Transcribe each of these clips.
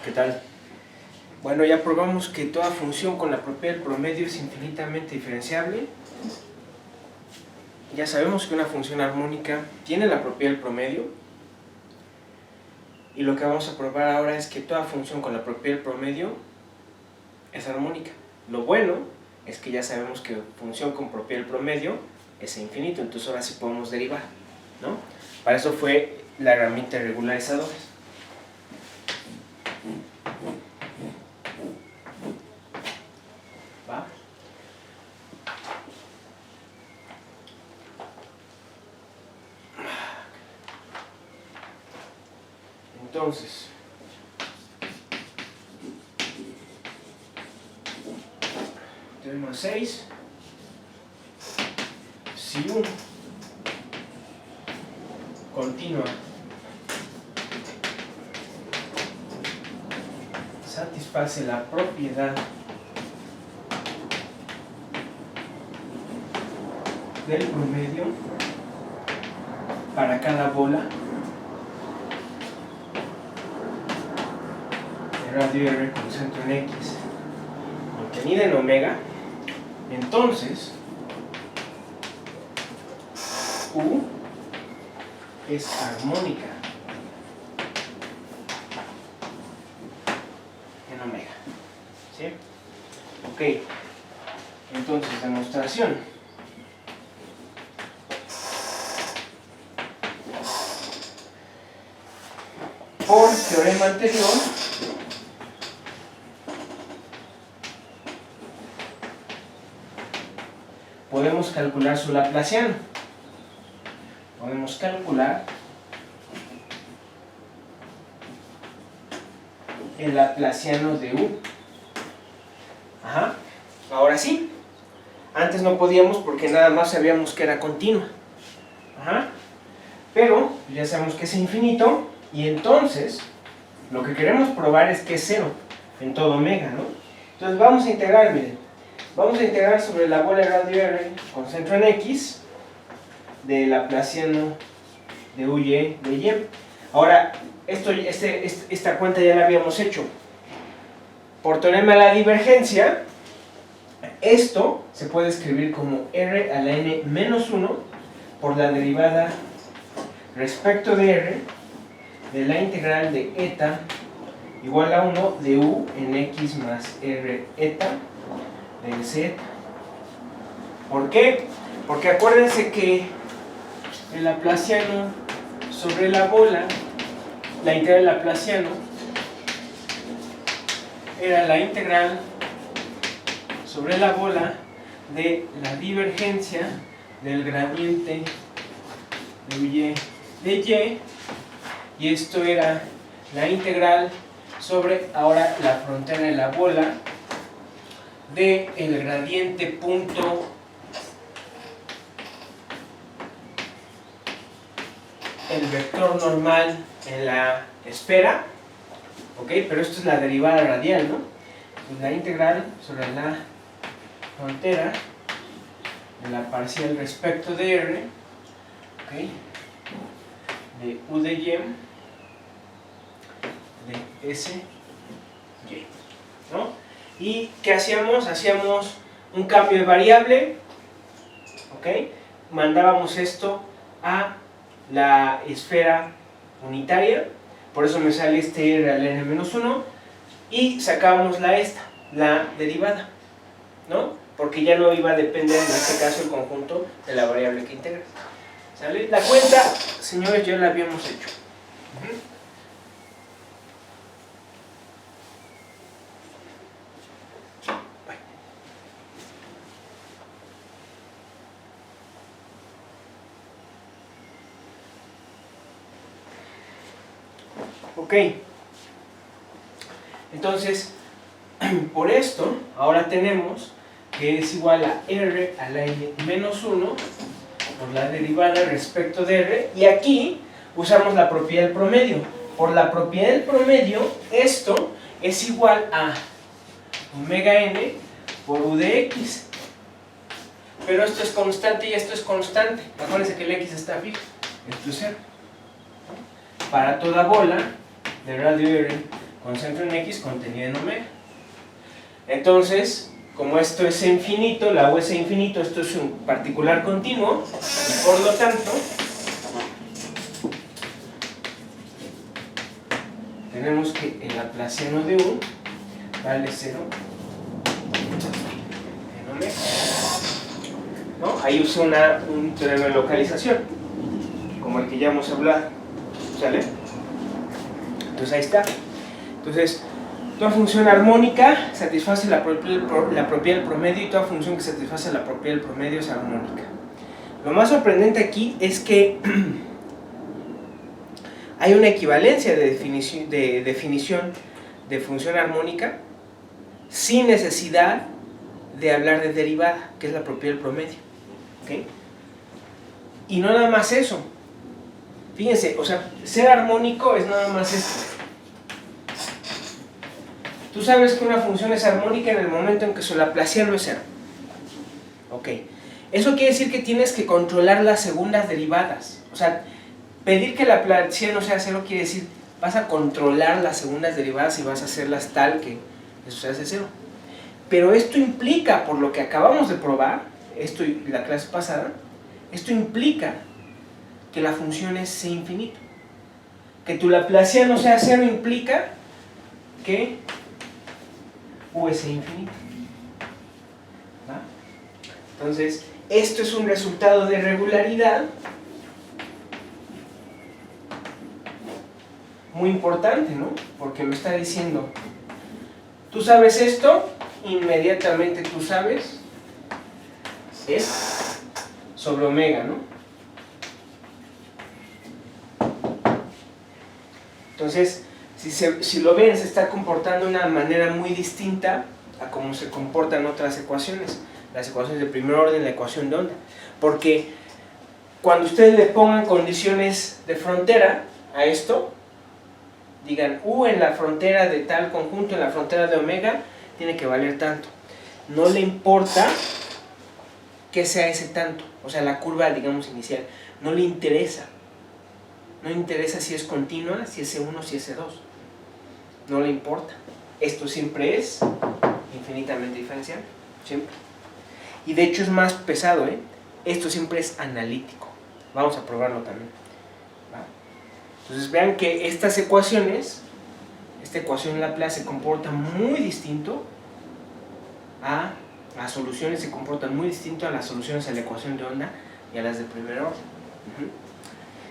¿Qué tal? Bueno, ya probamos que toda función con la propiedad del promedio es infinitamente diferenciable. Ya sabemos que una función armónica tiene la propiedad del promedio. Y lo que vamos a probar ahora es que toda función con la propiedad del promedio es armónica. Lo bueno es que ya sabemos que función con propiedad del promedio es infinito, entonces ahora sí podemos derivar, ¿no? Para eso fue la herramienta regularizadora. ¿Va? Entonces, tenemos 6 si 1 continua satisface la propiedad del promedio para cada bola de radio R con centro en X contenida en omega, entonces U es armónica en omega. ¿Sí? Ok. Entonces, demostración. Por teorema anterior, podemos calcular su laplaciano. Podemos calcular el laplaciano de U. Ajá. Ahora sí. Antes no podíamos porque nada más sabíamos que era continua. Ajá. Pero ya sabemos que es infinito y entonces lo que queremos probar es que es cero en todo omega, ¿no? Entonces vamos a integrar, miren. Vamos a integrar sobre la bola de radio R con centro en X de laplaciano de UY de Y. Ahora, esta cuenta ya la habíamos hecho. Por teorema de la divergencia, esto se puede escribir como R a la n menos 1 por la derivada respecto de R de la integral de eta igual a 1 de U en X más R eta de Z. ¿Por qué? Porque acuérdense que el laplaciano sobre la bola, la integral del laplaciano era la integral sobre la bola de la divergencia del gradiente de Y de Y esto era la integral sobre ahora la frontera de la bola de el gradiente punto el vector normal en la esfera, ok, pero esto es la derivada radial, ¿no? Pues la integral sobre la frontera de la parcial respecto de R, ok, de U de Y de S Y, ¿no? ¿Y qué hacíamos? Hacíamos un cambio de variable, ok, mandábamos esto a la esfera unitaria, por eso me sale este R al n-1 y sacábamos la derivada, ¿no? Porque ya no iba a depender en este caso el conjunto de la variable que integra. ¿Sale? La cuenta, señores, ya la habíamos hecho. Ok, entonces por esto ahora tenemos que es igual a R a la n menos 1 por la derivada respecto de R, y aquí usamos la propiedad del promedio. Por la propiedad del promedio, esto es igual a omega n por U de X, pero esto es constante y esto es constante. Acuérdense que el X está fijo, esto es 0. Para toda bola de radio R con centro en X contenido en omega. Entonces, como esto es infinito, la U es infinito, esto es un particular continuo, y por lo tanto, tenemos que el laplaciano de U vale 0 en omega. ¿No? Ahí uso un teorema de localización, como el que ya hemos hablado. ¿Sale? Entonces ahí está. Entonces, toda función armónica satisface la propiedad del promedio, y toda función que satisface la propiedad del promedio es armónica. Lo más sorprendente aquí es que hay una equivalencia de definición de función armónica sin necesidad de hablar de derivada, que es la propiedad del promedio. ¿Okay? Y no nada más eso. Fíjense, o sea, ser armónico es nada más esto. Tú sabes que una función es armónica en el momento en que su laplaciano es 0. Ok. Eso quiere decir que tienes que controlar las segundas derivadas. O sea, pedir que el laplaciano sea 0 quiere decir vas a controlar las segundas derivadas y vas a hacerlas tal que eso se hace 0. Pero esto implica, por lo que acabamos de probar, esto y la clase pasada, esto implica que la función es C infinito. Que tu laplaciano sea 0 implica que U es C infinito. ¿Va? Entonces, esto es un resultado de regularidad muy importante, ¿no? Porque me está diciendo, tú sabes esto, inmediatamente tú sabes, es sobre omega, ¿no? Entonces, si lo ven, se está comportando de una manera muy distinta a cómo se comportan otras ecuaciones, las ecuaciones de primer orden, la ecuación de onda. Porque cuando ustedes le pongan condiciones de frontera a esto, digan U en la frontera de tal conjunto, en la frontera de omega, tiene que valer tanto. No le importa que sea ese tanto, o sea, la curva, digamos, inicial. No le interesa. No le interesa si es continua, si es C1, si es C2. No le importa. Esto siempre es infinitamente diferencial. Siempre. Y de hecho es más pesado, ¿eh? Esto siempre es analítico. Vamos a probarlo también. ¿Va? Entonces vean que estas ecuaciones, esta ecuación Laplace se comporta muy distinto a las soluciones, se comportan muy distinto a las soluciones a la ecuación de onda y a las de primer orden.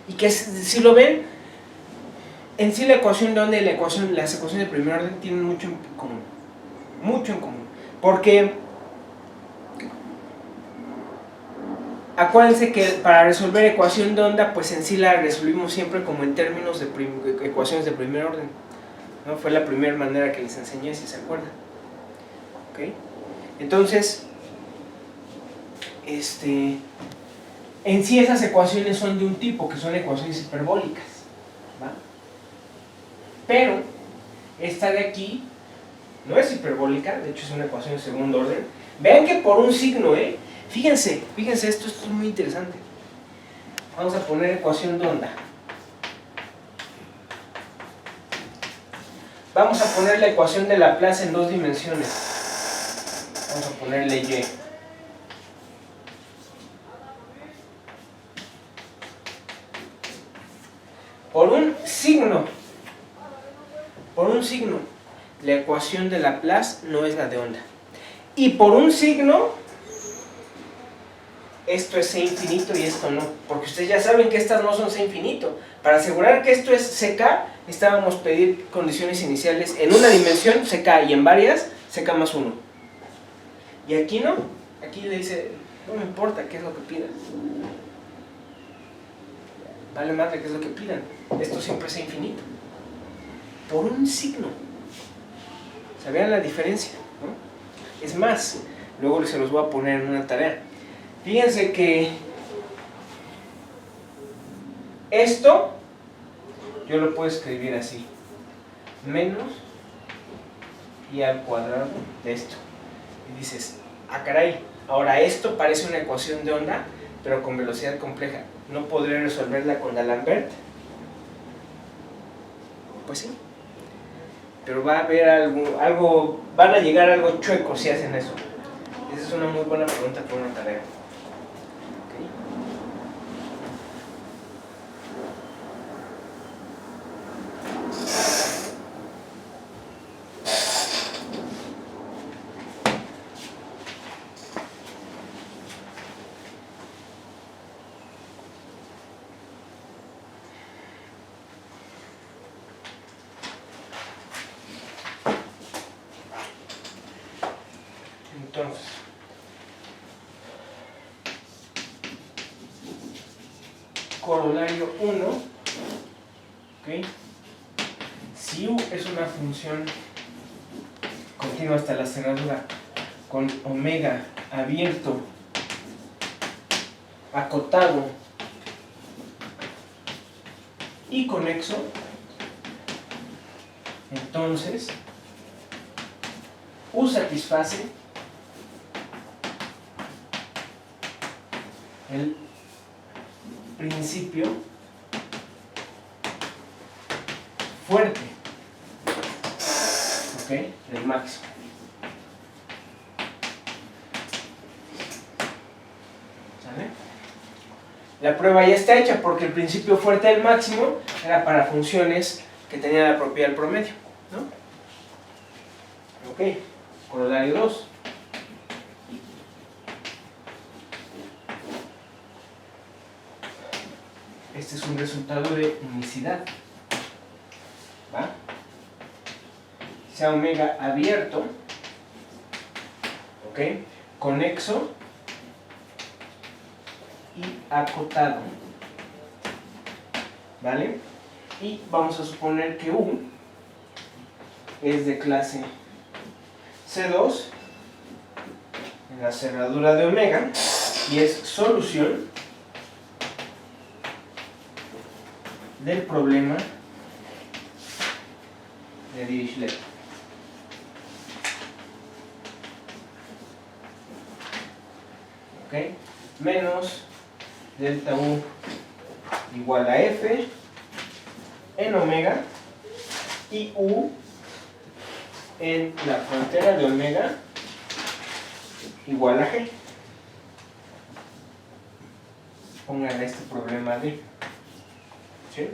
Y que si lo ven, en sí la ecuación de onda y las ecuaciones de primer orden tienen mucho en común. Mucho en común. Porque acuérdense que para resolver ecuación de onda, pues en sí la resolvimos siempre como en términos de ecuaciones de primer orden, ¿no? Fue la primera manera que les enseñé, si se acuerdan. ¿Okay? Entonces, en sí esas ecuaciones son de un tipo, que son ecuaciones hiperbólicas, ¿va? Pero esta de aquí no es hiperbólica, de hecho es una ecuación de segundo orden. Vean que por un signo, fíjense, esto es muy interesante. Vamos a poner ecuación de onda. Vamos a poner la ecuación de Laplace en 2 dimensiones. Vamos a ponerle Y. Por un signo, la ecuación de Laplace no es la de onda. Y por un signo, esto es C infinito y esto no. Porque ustedes ya saben que estas no son C infinito. Para asegurar que esto es CK, necesitábamos pedir condiciones iniciales en una dimensión CK y en varias CK más 1. Y aquí no. Aquí le dice, no me importa qué es lo que pidan. Vale madre qué es lo que pidan. Esto siempre es infinito. Por un signo. O sea, vean la diferencia, ¿no? Es más, luego se los voy a poner en una tarea. Fíjense que esto yo lo puedo escribir así. Menos y al cuadrado de esto. Y dices, ah caray, ahora esto parece una ecuación de onda, pero con velocidad compleja. ¿No podré resolverla con D'Alembert? Pues sí. pero va a haber algo, van a llegar a algo chueco si hacen eso. Esa es una muy buena pregunta para una tarea. ¿Okay? Entonces, corolario 1, ¿okay? Si U es una función continua hasta la cerradura con omega abierto, acotado y conexo, entonces U satisface el principio fuerte, ¿ok? Del máximo. ¿Sale? La prueba ya está hecha porque el principio fuerte del máximo era para funciones que tenían la propiedad del promedio, ¿no? Ok, corolario 2. Este es un resultado de unicidad. ¿Va? Sea omega abierto, ¿ok? Conexo y acotado. ¿Vale? Y vamos a suponer que U es de clase C2 en la cerradura de omega y es solución del problema de Dirichlet. ¿Ok? Menos delta U igual a F en omega y U en la frontera de omega igual a G. Pongan este problema D. ¿Sí?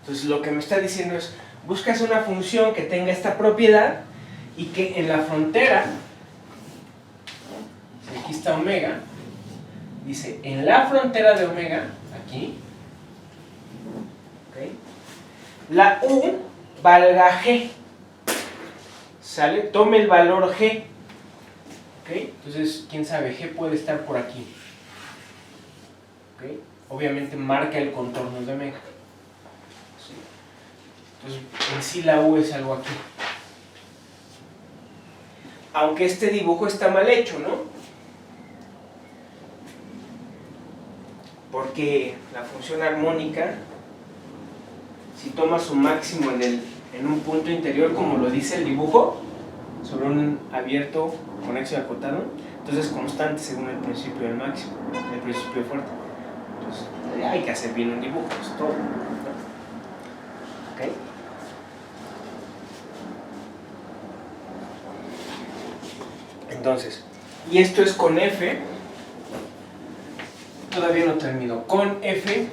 Entonces lo que me está diciendo es, buscas una función que tenga esta propiedad y que en la frontera, aquí está omega, dice, en la frontera de omega, aquí, ¿okay? La U valga G, ¿sale? Tome el valor G, ¿okay? Entonces, quién sabe, G puede estar por aquí, ¿okay? Obviamente marca el contorno de omega. ¿Sí? Entonces, en sí la U es algo aquí. Aunque este dibujo está mal hecho, ¿no? Porque la función armónica, si toma su máximo en un punto interior, como lo dice el dibujo, sobre un abierto, conexo y acotado, entonces es constante según el principio del máximo, el principio fuerte. Entonces hay que hacer bien un dibujo, es todo. ¿Ok? Entonces, y esto es con F, todavía no termino, con F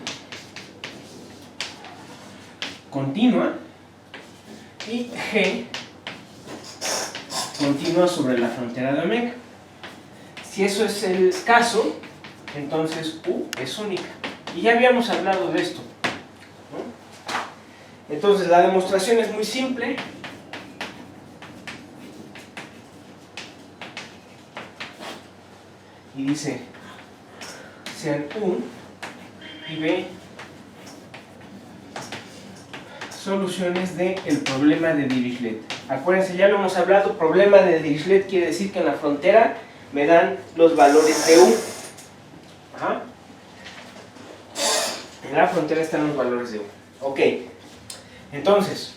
continua y G continua sobre la frontera de omega. Si eso es el caso, entonces U es única. Y ya habíamos hablado de esto, ¿no? Entonces la demostración es muy simple. Y dice, sean U y B soluciones del problema de Dirichlet. Acuérdense, ya lo hemos hablado, problema de Dirichlet quiere decir que en la frontera me dan los valores de U. Ajá. En la frontera están los valores de U. Ok, entonces,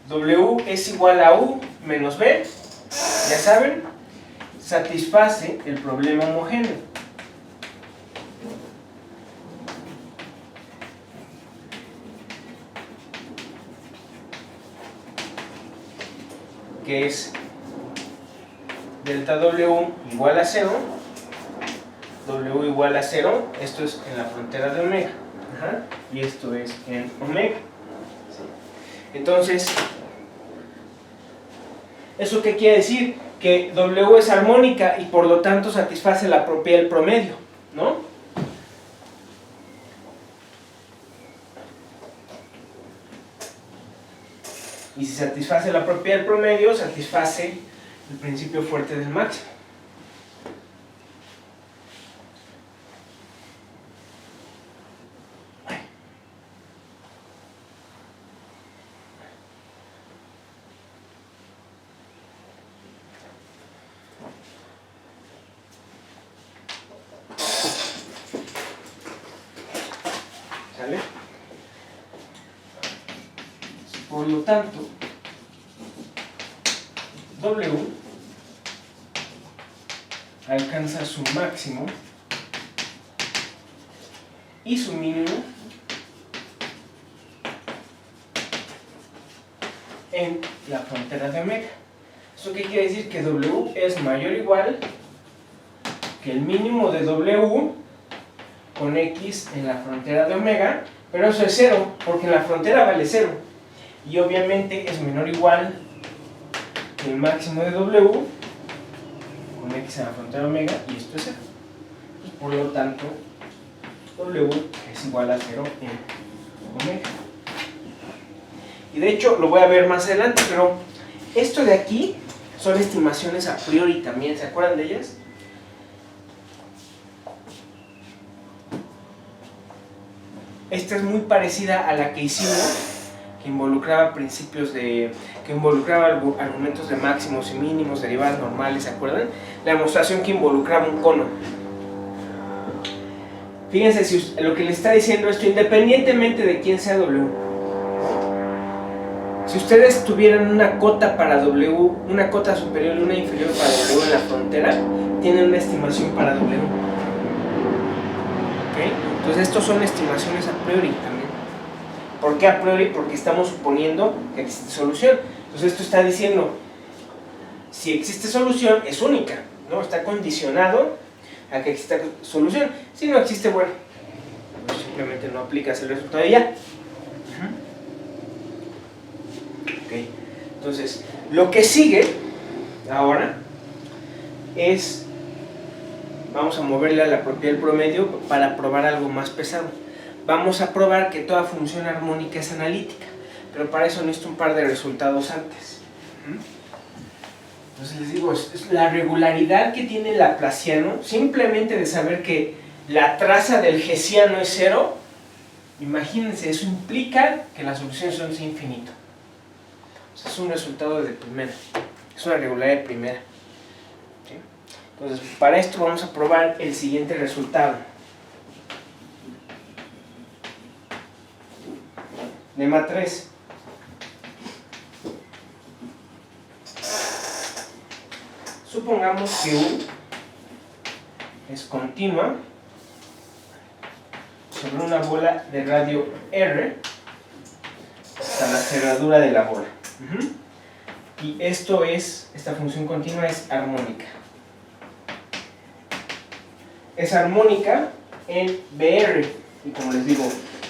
W es igual a U menos B, ya saben, satisface el problema homogéneo. que es delta W igual a 0, W igual a 0, esto es en la frontera de omega, y esto es en omega. Entonces, ¿eso qué quiere decir? Que W es armónica y por lo tanto satisface la propiedad del promedio, ¿no? Y si satisface la propiedad del promedio, satisface el principio fuerte del máximo. ¿Sale? Por lo tanto, W alcanza su máximo y su mínimo en la frontera de omega. ¿Eso qué quiere decir? Que W es mayor o igual que el mínimo de W con X en la frontera de omega, pero eso es 0, porque en la frontera vale 0. Y obviamente es menor o igual que el máximo de W con X en la frontera de omega, y esto es 0. Pues por lo tanto, W es igual a 0 en omega. Y de hecho lo voy a ver más adelante, pero esto de aquí son estimaciones a priori también, ¿se acuerdan de ellas? Esta es muy parecida a la que hicimos, que involucraba argumentos de máximos y mínimos, derivadas normales, ¿se acuerdan? La demostración que involucraba un cono. Fíjense si lo que le está diciendo esto, independientemente de quién sea W. Si ustedes tuvieran una cota para W, una cota superior y una inferior para W en la frontera, tienen una estimación para W. ¿Okay? Entonces estos son estimaciones a priori también. ¿Por qué a priori? Porque estamos suponiendo que existe solución. Entonces esto está diciendo, si existe solución es única, ¿no? Está condicionado a que exista solución. Si no existe, bueno, pues simplemente no aplicas el resultado y ya. Okay. Entonces, lo que sigue ahora es, vamos a moverle a la propiedad del promedio para probar algo más pesado. Vamos a probar que toda función armónica es analítica, pero para eso necesito un par de resultados antes. Entonces les digo, es la regularidad que tiene el laplaciano, simplemente de saber que la traza del hessiano es 0, imagínense, eso implica que las soluciones son sin infinito. O sea, es un resultado de primera, es una regularidad de primera. ¿Sí? Entonces, para esto vamos a probar el siguiente resultado. Lema 3. Supongamos que U es continua sobre una bola de radio R hasta la cerradura de la bola. Y esta función continua es armónica. Es armónica en BR. Y como les digo,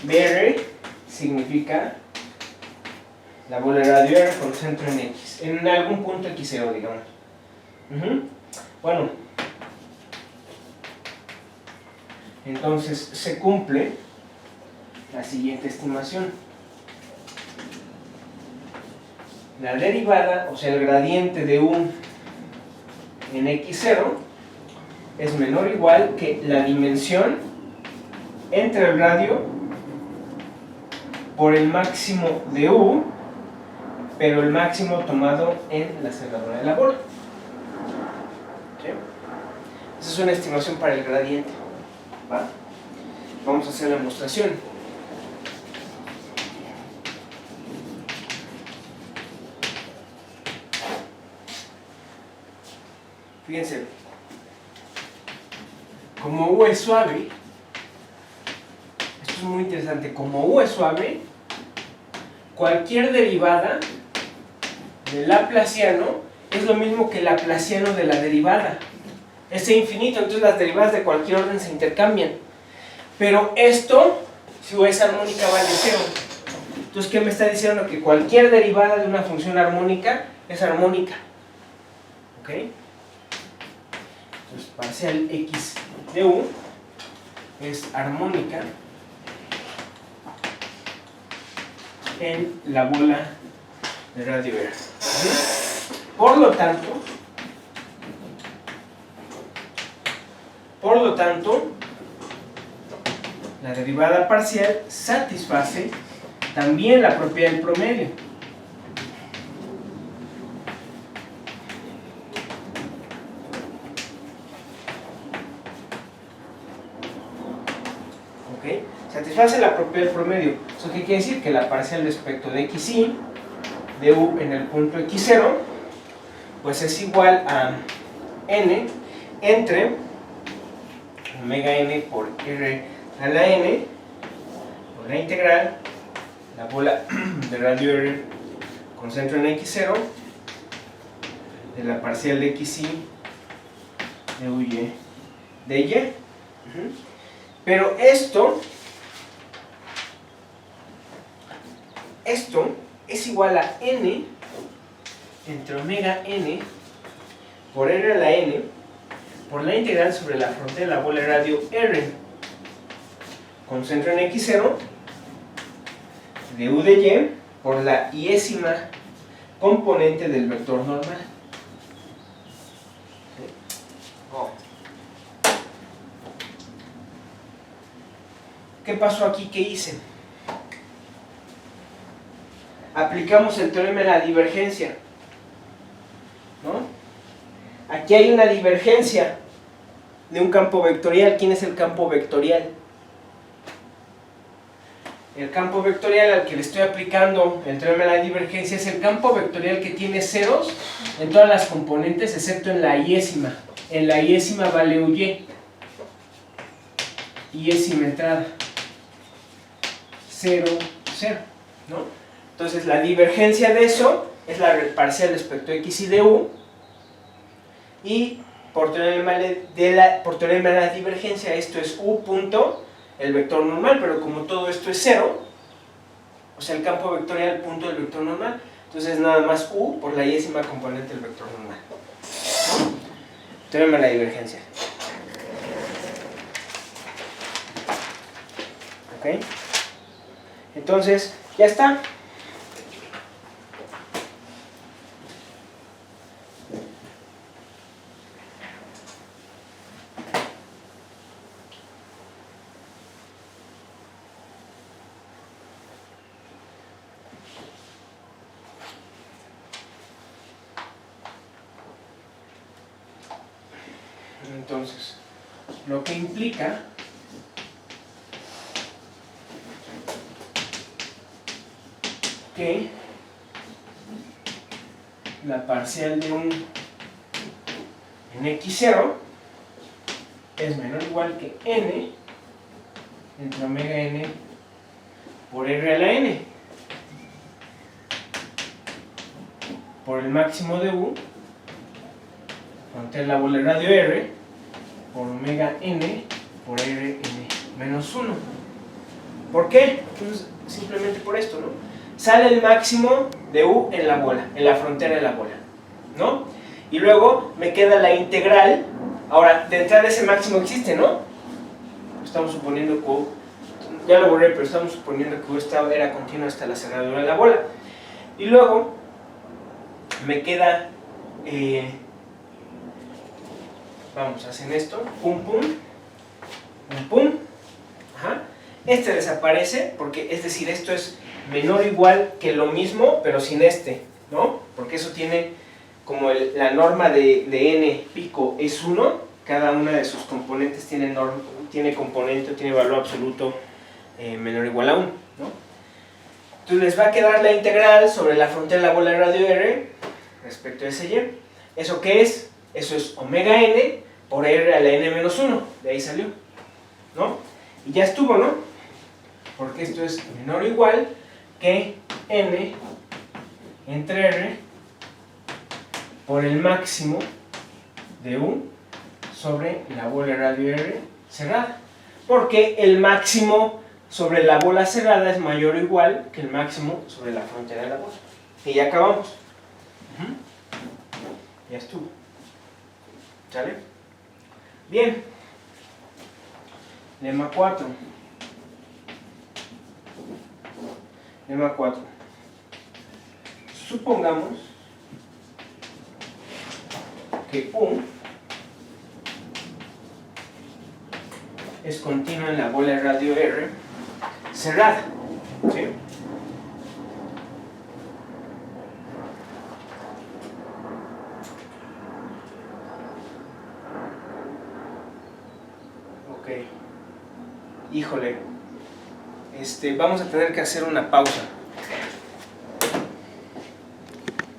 BR significa la bola de radio R con centro en X. En algún punto X0, digamos. Bueno, entonces se cumple la siguiente estimación. La derivada, o sea el gradiente de U en X0 es menor o igual que la dimensión entre el radio por el máximo de U, pero el máximo tomado en la cerradura de la bola. ¿Sí? Esa es una estimación para el gradiente. ¿Va? Vamos a hacer la demostración. Fíjense, como U es suave, esto es muy interesante, como U es suave, cualquier derivada del laplaciano es lo mismo que el laplaciano de la derivada. Es infinito, entonces las derivadas de cualquier orden se intercambian. Pero esto, si es armónica, vale 0. Entonces, ¿qué me está diciendo? Que cualquier derivada de una función armónica es armónica. ¿Ok? Entonces, parcial x de u es armónica en la bola de radio R. Por lo tanto, la derivada parcial satisface también la propiedad del promedio. ¿Ok? Satisface la propiedad del promedio. ¿Eso qué quiere decir? Que la parcial respecto de xi de u en el punto x0 pues es igual a n entre omega n por r a la n por la integral la bola de radio R con centro en x0 de la parcial de xi de uy de y. Pero esto es igual a n entre omega n por r a la n por la integral sobre la frontera de la bola de radio R con centro en x0 de u de y por la iésima componente del vector normal. ¿Qué pasó aquí? ¿Qué hice? Aplicamos el teorema de la divergencia, ¿no? Aquí hay una divergencia de un campo vectorial. ¿Quién es el campo vectorial? El campo vectorial al que le estoy aplicando el teorema de la divergencia es el campo vectorial que tiene ceros en todas las componentes excepto en la iésima. En la iésima vale uy. Iésima entrada. 0, 0, ¿no? Entonces la divergencia de eso es la parcial respecto a x y de u, y por teorema de la divergencia esto es u punto el vector normal, pero como todo esto es 0, o sea el campo vectorial punto del vector normal, entonces nada más u por la iésima componente del vector normal, ¿no? Teorema de la divergencia. ¿Ok? Entonces, ya está. Entonces, lo que implica que la parcial de un en x0 es menor o igual que n entre omega n por r a la n por el máximo de u ante la bola de radio R por omega n por Rn menos 1. ¿Por qué? Pues simplemente por esto, ¿no? Sale el máximo de u en la bola, en la frontera de la bola, ¿no? Y luego me queda la integral. Ahora, de entrada ese máximo existe, ¿no? Estamos suponiendo que u, ya lo borré, pero estamos suponiendo que u era continua hasta la cerradura de la bola. Y luego me queda vamos, hacen esto, pum pum, pum pum, ajá. Este desaparece porque, es decir, esto es menor o igual que lo mismo, pero sin este, ¿no? Porque eso tiene como la norma de n pico es 1, cada una de sus componentes tiene componente o tiene valor absoluto menor o igual a 1, ¿no? Entonces les va a quedar la integral sobre la frontera de la bola de radio R respecto a ese y. ¿Eso qué es? Eso es omega n por r a la n menos 1, de ahí salió, ¿no? Y ya estuvo, ¿no? Porque esto es menor o igual que n entre r por el máximo de U sobre la bola radio R cerrada. Porque el máximo sobre la bola cerrada es mayor o igual que el máximo sobre la frontera de la bola. Y ya acabamos. Ya estuvo. ¿Sale? Bien. Lema 4. Lema 4. Supongamos que U es continua en la bola radio R cerrada. ¿Sí? Ok. Híjole. Vamos a tener que hacer una pausa.